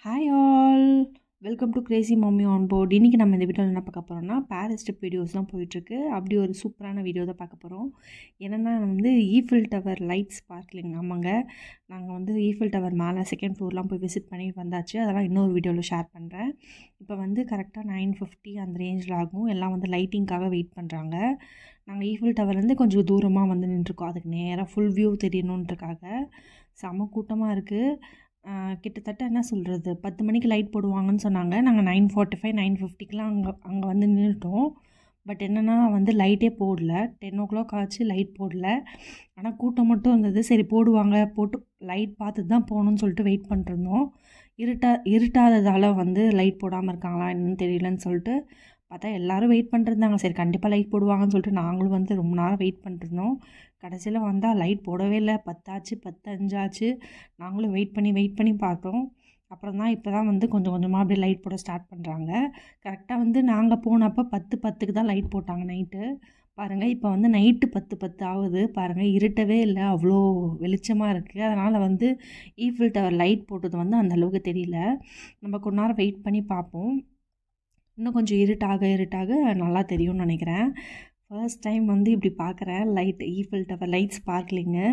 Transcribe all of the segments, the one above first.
Hi all, welcome to crazy mummy on board. இன்றைக்கி நம்ம இந்த வீடியோவில் என்ன பார்க்க போகிறோம்னா பாரிஸ் ட்ரிப் வீடியோஸ் தான் போயிட்டுருக்கு. அப்படி ஒரு சூப்பரான வீடியோ தான் பார்க்க போகிறோம். என்னென்னா ஈஃபில் டவர் லைட் ஸ்பார்க்லிங். ஆமாங்க, நாங்கள் ஈஃபில் டவர் மேலே செகண்ட் ஃப்ளோர்லாம் போய் விசிட் பண்ணி வந்தாச்சு. அதெல்லாம் இன்னொரு வீடியோவில் ஷேர் பண்ணுறேன். இப்போ கரெக்டாக 9:50 அந்த ரேஞ்சில் ஆகும். எல்லாம் லைட்டிங்காக வெயிட் பண்ணுறாங்க. நாங்கள் ஈஃபில் டவர்லேருந்து கொஞ்சம் தூரமாக நின்றுருக்கோம். அதுக்கு நேராக ஃபுல் வியூ தெரியணுன்றக்காக. செம கூட்டமாக இருக்குது. கிட்டத்தட்ட என்ன சொல்கிறது, 10 மணிக்கு லைட் போடுவாங்கன்னு சொன்னாங்க. நாங்கள் 9:45 9:50க்கெலாம் அங்கே நின்றுட்டோம். பட் என்னென்னா லைட்டே போடல. 10 o'clock ஆச்சு, லைட் போடல. ஆனால் கூட்டம் மட்டும் இருந்தது. சரி போடுவாங்க, போட்டு லைட் பார்த்துட்டு தான் போகணுன்னு சொல்லிட்டு வெயிட் பண்ணிருந்தோம். இருட்டாததால் லைட் போடாமல் இருக்காங்களா என்னன்னு தெரியலன்னு சொல்லிட்டு பார்த்தா எல்லோரும் வெயிட் பண்ணிருந்தாங்க. சரி கண்டிப்பாக லைட் போடுவாங்கன்னு சொல்லிட்டு நாங்களும் ரொம்ப நேரம் வெயிட் பண்ணிருந்தோம். கடைசியில் வந்தால் லைட் போடவே இல்லை. 10 ஆச்சு, 10:05 ஆச்சு. நாங்களும் வெயிட் பண்ணி பார்த்தோம். அப்புறம் தான் இப்போ தான் கொஞ்சம் கொஞ்சமாக அப்படியே லைட் போட ஸ்டார்ட் பண்ணுறாங்க. கரெக்டாக நாங்கள் போனப்போ 10:10க்கு தான் லைட் போட்டாங்க நைட்டு. பாருங்கள், இப்போ நைட்டு 10:10 ஆகுது. பாருங்கள், இருட்டவே இல்லை, அவ்வளோ வெளிச்சமாக இருக்குது. அதனால் ஈஃபில் டவர் லைட் போட்டது அந்தளவுக்கு தெரியல. நம்ம கொஞ்ச நேரம் வெயிட் பண்ணி பார்ப்போம். இன்னும் கொஞ்சம் இருட்டாக நல்லா தெரியும்னு நினைக்கிறேன். ஃபர்ஸ்ட் டைம் இப்படி பார்க்குறேன் light, Eiffel tower light sparkling.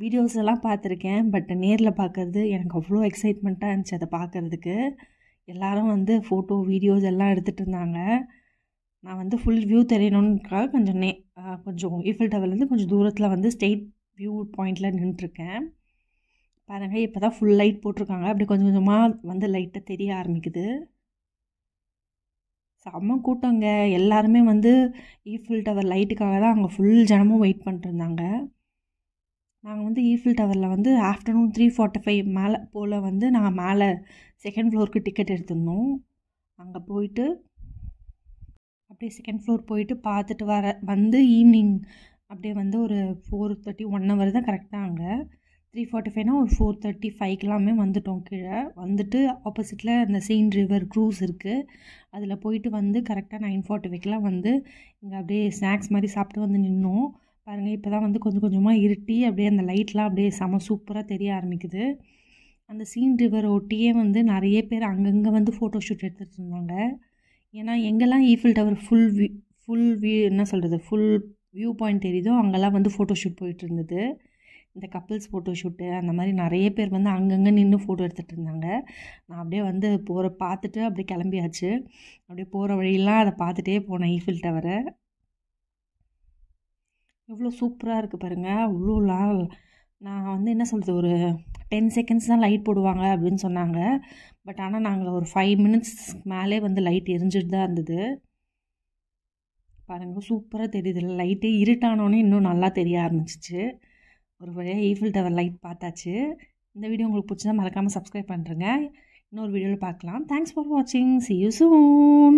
Videos எல்லாம் பார்த்துருக்கேன், பட் நேரில் பார்க்குறது எனக்கு அவ்வளோ எக்ஸைட்மெண்ட்டாக இருந்துச்சு அதை பார்க்குறதுக்கு. எல்லோரும் ஃபோட்டோ வீடியோஸ் எல்லாம் எடுத்துகிட்டு இருந்தாங்க. நான் ஃபுல் வியூ தெரியணுன்றக்காக கொஞ்சம் ஈஃபில் டவர்லேருந்து கொஞ்சம் தூரத்தில் ஸ்ட்ரெயிட் வியூ பாயிண்டில் நின்றுருக்கேன். பாருங்கள், இப்போ தான் ஃபுல் லைட் போட்டிருக்காங்க. அப்படி கொஞ்சம் கொஞ்சமாக லைட்டை தெரிய ஆரம்பிக்குது. செம்ம கூட்டங்க. எல்லாருமே ஈஃபில் டவர் லைட்டுக்காக தான் அங்கே ஃபுல் ஜனமும் வெயிட் பண்ணிட்டுருந்தாங்க. நாங்கள் ஈஃபில் டவரில் ஆஃப்டர்நூன் 3:45 மேலே போல் நாங்கள் மேலே செகண்ட் ஃப்ளோருக்கு டிக்கெட் எடுத்திருந்தோம். அங்கே போயிட்டு அப்படியே செகண்ட் ஃப்ளோர் போயிட்டு பார்த்துட்டு ஈவினிங் அப்படியே ஒரு 4:30 1 hour தான் கரெக்டாக. அங்கே 3:45னா ஒரு 4:35க்கெல்லாமே வந்துட்டோம். கீழே ஆப்போசிட்டில் அந்த செயின் ரிவர் க்ரூஸ் இருக்குது. அதில் போயிட்டு கரெக்டாக 9:45க்கெலாம் இங்கே அப்படியே ஸ்நாக்ஸ் மாதிரி சாப்பிட்டு நின்னோம். பாருங்கள், இப்போ தான் கொஞ்சம் கொஞ்சமாக இருட்டி அப்படியே அந்த லைட்லாம் அப்படியே செம சூப்பராக தெரிய ஆரம்பிக்குது. அந்த சீன் ரிவர் ஒட்டியே நிறைய பேர் அங்கங்கே ஃபோட்டோ ஷூட் எடுத்துகிட்டு இருந்தாங்க. ஏன்னா எங்கெல்லாம் ஈஃபில் டவர் ஃபுல் வியூ என்ன சொல்கிறது ஃபுல் வியூ பாயிண்ட் தெரியுதோ அங்கெல்லாம் ஃபோட்டோ ஷூட் போயிட்டு இருந்தது. இந்த கப்பிள்ஸ் ஃபோட்டோ ஷூட்டு அந்த மாதிரி நிறைய பேர் அங்கங்கே நின்று ஃபோட்டோ எடுத்துகிட்டு இருந்தாங்க. நான் அப்படியே பார்த்துட்டு அப்படியே கிளம்பியாச்சு. அப்படியே போகிற வழியெல்லாம் அதை பார்த்துட்டே போனேன் ஈஃபில் டவரை. எவ்வளோ சூப்பராக இருக்குது பாருங்கள். அவ்வளோ நான் என்ன சொல்கிறது, ஒரு 10 seconds தான் லைட் போடுவாங்க அப்படின்னு சொன்னாங்க. பட் ஆனால் நாங்கள் ஒரு 5 minutes மேலே லைட் எரிஞ்சிட்டு தான் இருந்தது. பாருங்கள், சூப்பராக தெரியுது. லைட்டே இருட்டானோன்னே இன்னும் நல்லா தெரிய ஆரம்பிச்சிச்சு. ஒரு வழியாக ஈஃபில் டவர் லைட் பார்த்தாச்சு. இந்த வீடியோ உங்களுக்கு பிடிச்சதா மறக்காமல் சப்ஸ்கிரைப் பண்ணுறேங்க. இன்னொரு வீடியோவில் பார்க்கலாம். தேங்க்ஸ் ஃபார் வாட்சிங். See you soon.